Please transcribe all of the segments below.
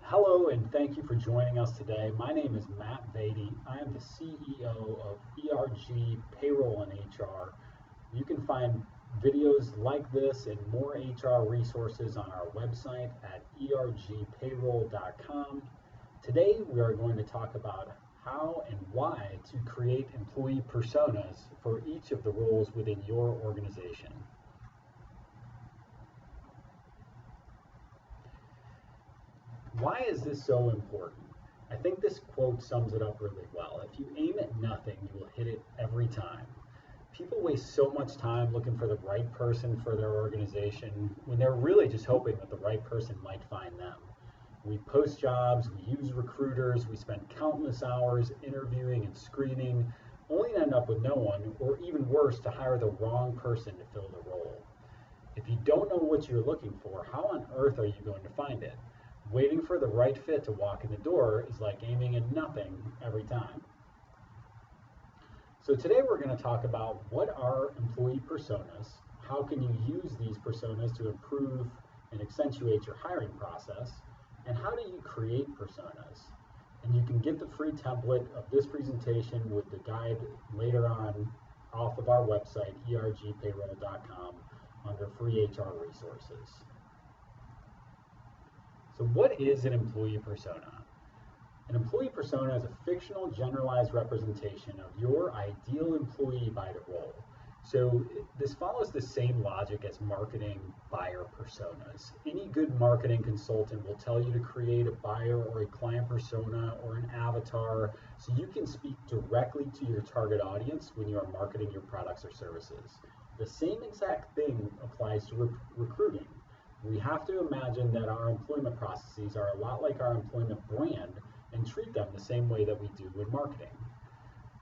Hello and thank you for joining us today. My name is Matt Beatty. I am the CEO of ERG Payroll and HR. You can find videos like this and more HR resources on our website at ergpayroll.com. Today we are going to talk about how and why to create employee personas for each of the roles within your organization. Why is this so important? I think this quote sums it up really well. If you aim at nothing, you will hit it every time. People waste so much time looking for the right person for their organization when they're really just hoping that the right person might find them. We post jobs, we use recruiters, we spend countless hours interviewing and screening, only to end up with no one, or even worse, to hire the wrong person to fill the role. If you don't know what you're looking for, how on earth are you going to find it? Waiting for the right fit to walk in the door is like aiming at nothing every time. So today we're going to talk about what are employee personas, how can you use these personas to improve and accentuate your hiring process, and how do you create personas. And you can get the free template of this presentation with the guide later on off of our website, ergpayroll.com, under free HR resources. So what is an employee persona? An employee persona is a fictional generalized representation of your ideal employee by the role. So this follows the same logic as marketing buyer personas. Any good marketing consultant will tell you to create a buyer or a client persona or an avatar so you can speak directly to your target audience when you are marketing your products or services. The same exact thing applies to recruiting. We have to imagine that our employment processes are a lot like our employment brand and treat them the same way that we do in marketing.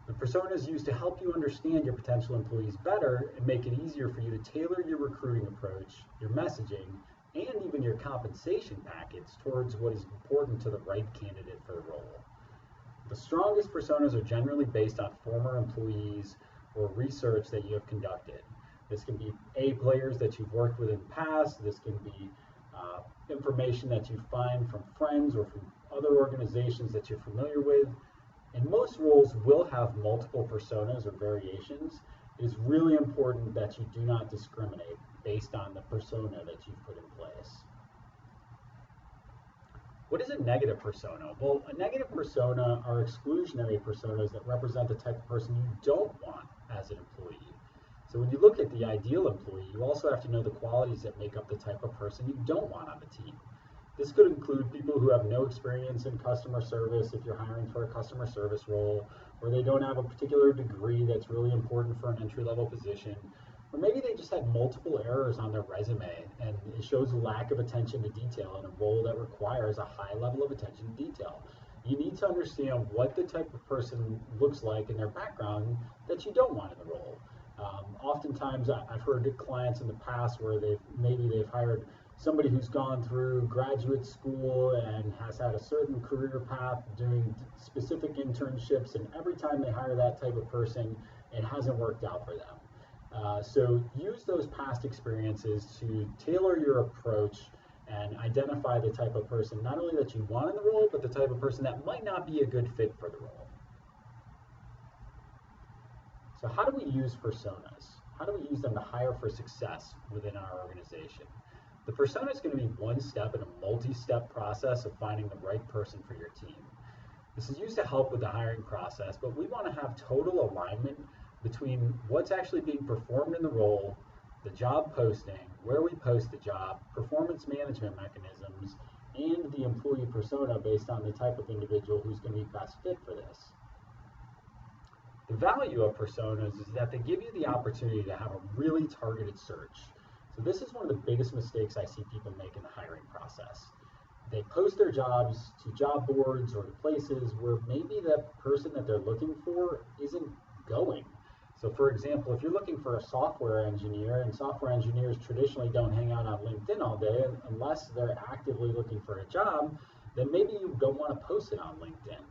The persona is used to help you understand your potential employees better and make it easier for you to tailor your recruiting approach, your messaging, and even your compensation package towards what is important to the right candidate for the role. The strongest personas are generally based on former employees or research that you have conducted. This can be A players that you've worked with in the past. This can be information that you find from friends or from other organizations that you're familiar with. And most roles will have multiple personas or variations. It is really important that you do not discriminate based on the persona that you've put in place. What is a negative persona? Well, a negative persona are exclusionary personas that represent the type of person you don't want as an employee. So when you look at the ideal employee, you also have to know the qualities that make up the type of person you don't want on the team. This could include people who have no experience in customer service if you're hiring for a customer service role, or they don't have a particular degree that's really important for an entry-level position, or maybe they just had multiple errors on their resume and it shows a lack of attention to detail in a role that requires a high level of attention to detail. You need to understand what the type of person looks like in their background that you don't want in the role. Oftentimes, I've heard clients in the past where they've hired somebody who's gone through graduate school and has had a certain career path doing specific internships, and every time they hire that type of person, it hasn't worked out for them. So use those past experiences to tailor your approach and identify the type of person not only that you want in the role, but the type of person that might not be a good fit for the role. So how do we use personas? How do we use them to hire for success within our organization? The persona is going to be one step in a multi-step process of finding the right person for your team. This is used to help with the hiring process, but we want to have total alignment between what's actually being performed in the role, the job posting, where we post the job, performance management mechanisms, and the employee persona based on the type of individual who's going to be best fit for this. The value of personas is that they give you the opportunity to have a really targeted search. So this is one of the biggest mistakes I see people make in the hiring process. They post their jobs to job boards or to places where maybe the person that they're looking for isn't going. So for example, if you're looking for a software engineer, and software engineers traditionally don't hang out on LinkedIn all day unless they're actively looking for a job, then maybe you don't want to post it on LinkedIn.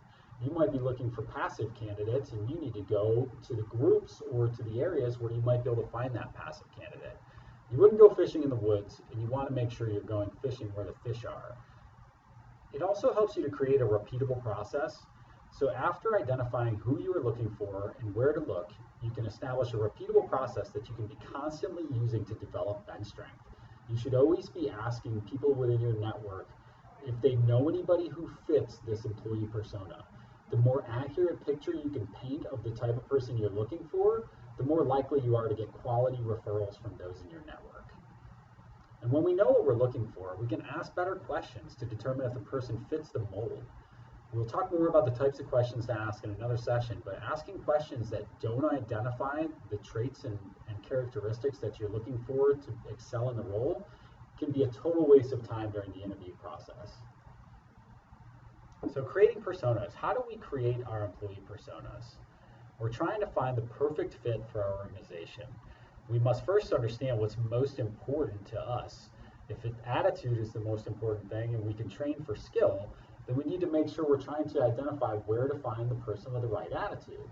You might be looking for passive candidates, and you need to go to the groups or to the areas where you might be able to find that passive candidate. You wouldn't go fishing in the woods, and you want to make sure you're going fishing where the fish are. It also helps you to create a repeatable process. So after identifying who you are looking for and where to look, you can establish a repeatable process that you can be constantly using to develop bench strength. You should always be asking people within your network if they know anybody who fits this employee persona. The more accurate picture you can paint of the type of person you're looking for, the more likely you are to get quality referrals from those in your network. And when we know what we're looking for, we can ask better questions to determine if the person fits the mold. We'll talk more about the types of questions to ask in another session, but asking questions that don't identify the traits and characteristics that you're looking for to excel in the role can be a total waste of time during the interview process. So creating personas. How do we create our employee personas? We're trying to find the perfect fit for our organization. We must first understand what's most important to us. If attitude is the most important thing and we can train for skill, then we need to make sure we're trying to identify where to find the person with the right attitude.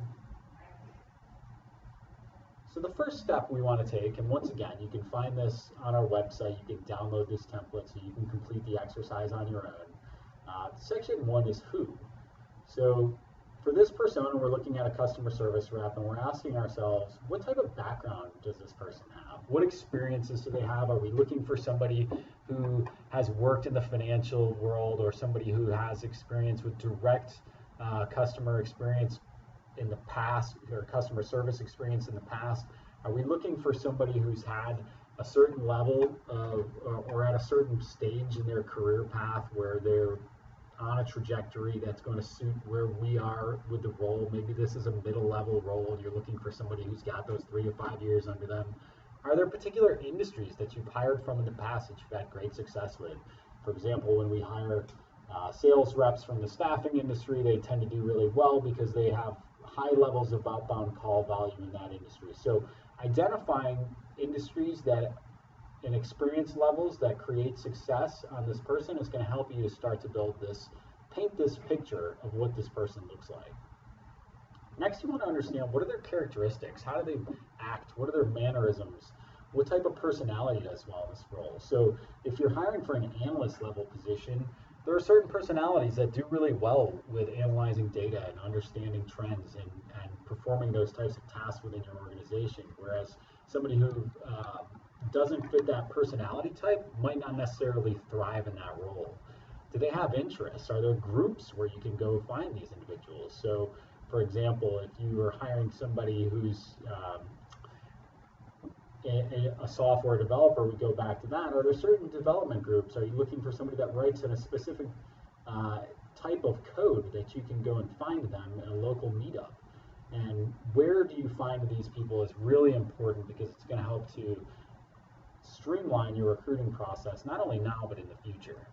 So the first step we want to take, and once again, you can find this on our website, you can download this template so you can complete the exercise on your own. Section 1 is who. So for this persona, we're looking at a customer service rep and we're asking ourselves, what type of background does this person have? What experiences do they have? Are we looking for somebody who has worked in the financial world or somebody who has experience with direct customer experience in the past or customer service experience in the past? Are we looking for somebody who's had a certain level of or at a certain stage in their career path where they're on a trajectory that's going to suit where we are with the role? Maybe this is a middle level role and you're looking for somebody who's got those 3 to 5 years under them. Are there particular industries that you've hired from in the past that you've had great success with? For example, when we hire sales reps from the staffing industry, they tend to do really well because they have high levels of outbound call value in that industry. So identifying industries that and experience levels that create success on this person is going to help you to start to paint this picture of what this person looks like. Next, you want to understand what are their characteristics, how do they act, what are their mannerisms, what type of personality does well in this role. So if you're hiring for an analyst level position, there are certain personalities that do really well with analyzing data and understanding trends and performing those types of tasks within your organization, whereas somebody who doesn't fit that personality type might not necessarily thrive in that role. Do they have interests? Are there groups where you can go find these individuals? So, for example, if you are hiring somebody who's a software developer, we go back to that. Are there certain development groups? Are you looking for somebody that writes in a specific type of code that you can go and find them in a local meetup? And where do you find these people is really important because it's going to help to streamline your recruiting process, not only now, but in the future.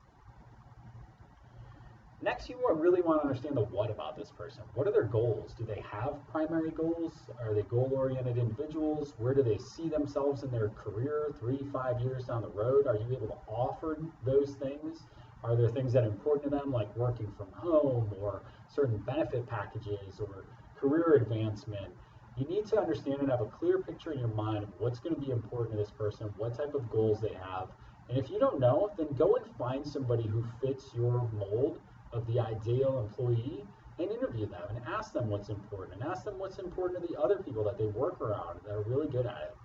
Next, you really want to understand the what about this person. What are their goals? Do they have primary goals? Are they goal-oriented individuals? Where do they see themselves in their career 3-5 years down the road? Are you able to offer those things? Are there things that are important to them, like working from home or certain benefit packages or career advancement? You need to understand and have a clear picture in your mind of what's going to be important to this person, what type of goals they have. And if you don't know, then go and find somebody who fits your mold of the ideal employee and interview them and ask them what's important and ask them what's important to the other people that they work around that are really good at it.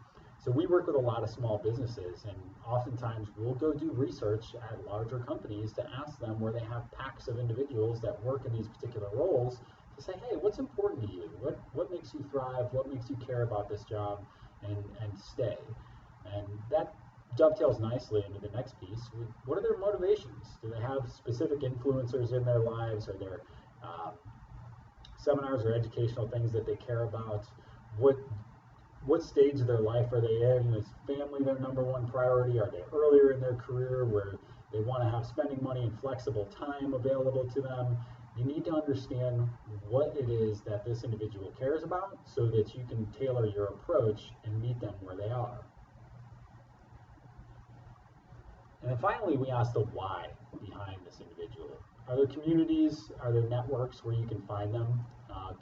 So we work with a lot of small businesses, and oftentimes we'll go do research at larger companies to ask them where they have packs of individuals that work in these particular roles to say, hey, what's important to you? What makes you thrive? What makes you care about this job and stay? And that dovetails nicely into the next piece. What are their motivations? Do they have specific influencers in their lives? Are there seminars or educational things that they care about? What stage of their life are they in? Is family their number one priority? Are they earlier in their career where they want to have spending money and flexible time available to them? You need to understand what it is that this individual cares about so that you can tailor your approach and meet them where they are. And then finally, we ask the why behind this individual. Are there communities, are there networks where you can find them?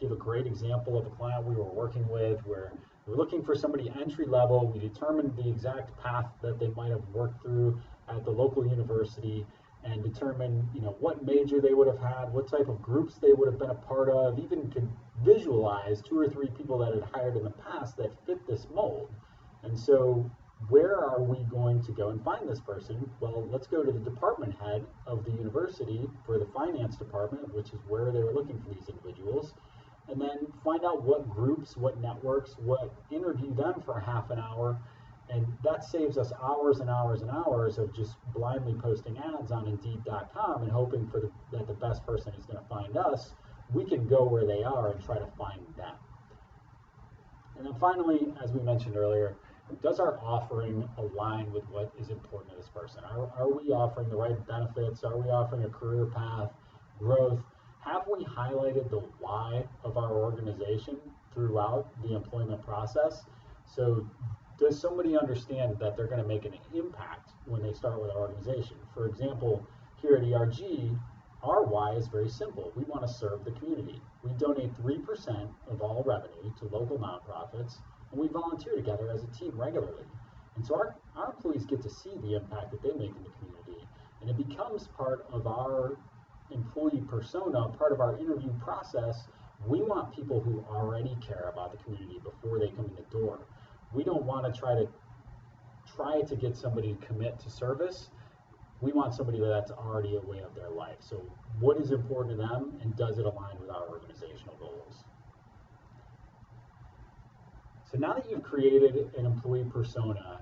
Give a great example of a client we were working with where we're looking for somebody entry level. We determined the exact path that they might have worked through at the local university, and determine, what major they would have had, what type of groups they would have been a part of, even could visualize 2 or 3 people that had hired in the past that fit this mold. And so where are we going to go and find this person? Well, let's go to the department head of the university for the finance department, which is where they were looking for these individuals, and then find out what groups, what networks, interview them for half an hour. And that saves us hours and hours and hours of just blindly posting ads on Indeed.com and hoping that the best person is going to find us. We can go where they are and try to find them. And then finally, as we mentioned earlier, does our offering align with what is important to this person? Are we offering the right benefits? Are we offering a career path, growth? Have we highlighted the why of our organization throughout the employment process? So does somebody understand that they're going to make an impact when they start with our organization? For example, here at ERG, our why is very simple. We want to serve the community. We donate 3% of all revenue to local nonprofits, and we volunteer together as a team regularly. And so our employees get to see the impact that they make in the community, and it becomes part of our employee persona, part of our interview process. We want people who already care about the community before they come in the door. We don't want to try to get somebody to commit to service. We want somebody that's already a way of their life. So what is important to them, and does it align with our organizational goals? So now that you've created an employee persona,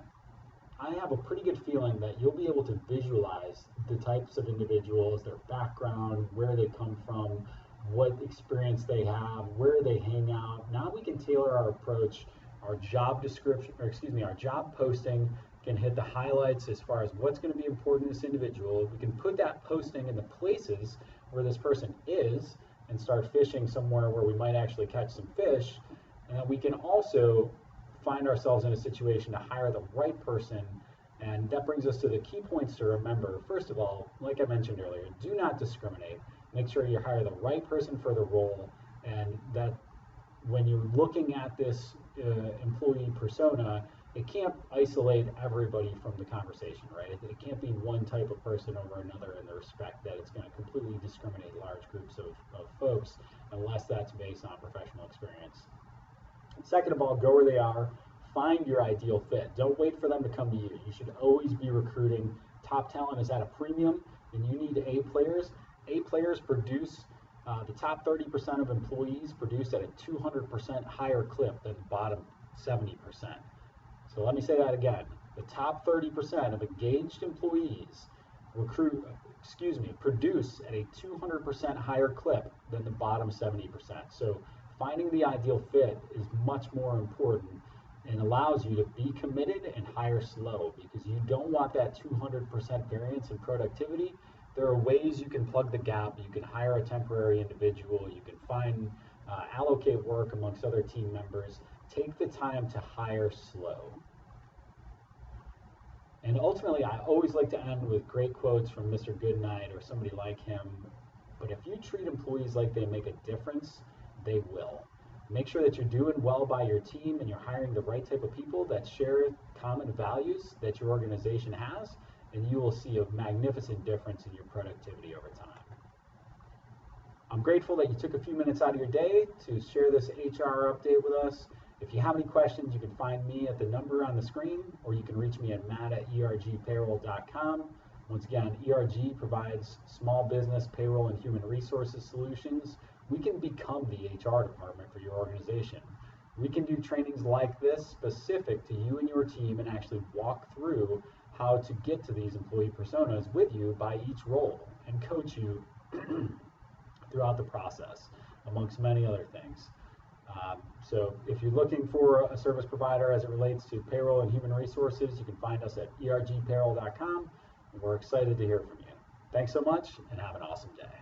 I have a pretty good feeling that you'll be able to visualize the types of individuals, their background, where they come from, what experience they have, where they hang out. Now we can tailor our approach. Our job description, our job posting can hit the highlights as far as what's going to be important to this individual. We can put that posting in the places where this person is and start fishing somewhere where we might actually catch some fish. And then we can also find ourselves in a situation to hire the right person. And that brings us to the key points to remember. First of all, like I mentioned earlier, do not discriminate. Make sure you hire the right person for the role, and that when you're looking at this employee persona, it can't isolate everybody from the conversation, right? It can't be one type of person over another in the respect that it's going to completely discriminate large groups of folks, unless that's based on professional experience. Second of all, go where they are. Find your ideal fit. Don't wait for them to come to you. You should always be recruiting. Top talent is at a premium, and you need A players. A players produce, the top 30% of employees produce at a 200% higher clip than the bottom 70%. So let me say that again. The top 30% of engaged employees produce at a 200% higher clip than the bottom 70%. So finding the ideal fit is much more important and allows you to be committed and hire slow, because you don't want that 200% variance in productivity. There are ways you can plug the gap. You can hire a temporary individual. You can allocate work amongst other team members. Take the time to hire slow. And ultimately, I always like to end with great quotes from Mr. Goodnight or somebody like him. But if you treat employees like they make a difference, they will. Make sure that you're doing well by your team and you're hiring the right type of people that share common values that your organization has, and you will see a magnificent difference in your productivity over time. I'm grateful that you took a few minutes out of your day to share this HR update with us. If you have any questions, you can find me at the number on the screen, or you can reach me at matt@ergpayroll.com. Once again, ERG provides small business payroll and human resources solutions. We can become the HR department for your organization. We can do trainings like this specific to you and your team and actually walk through how to get to these employee personas with you by each role and coach you throughout the process, amongst many other things. So if you're looking for a service provider as it relates to payroll and human resources, you can find us at ergpayroll.com, and we're excited to hear from you. Thanks so much, and have an awesome day.